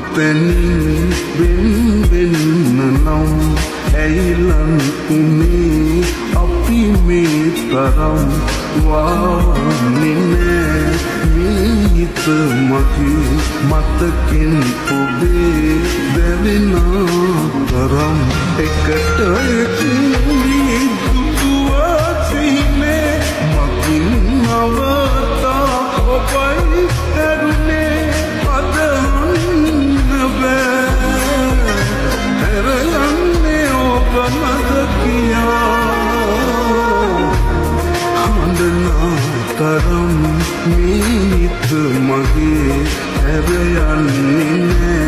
ඔතනින් වෙන්න නම් ඇයිලන් උනේ අපි මේ තරම් වාන්නේ නෑ මේ හිත මගේ මතකෙන් ඔබේ දැවෙන තරම් එකට එක්වී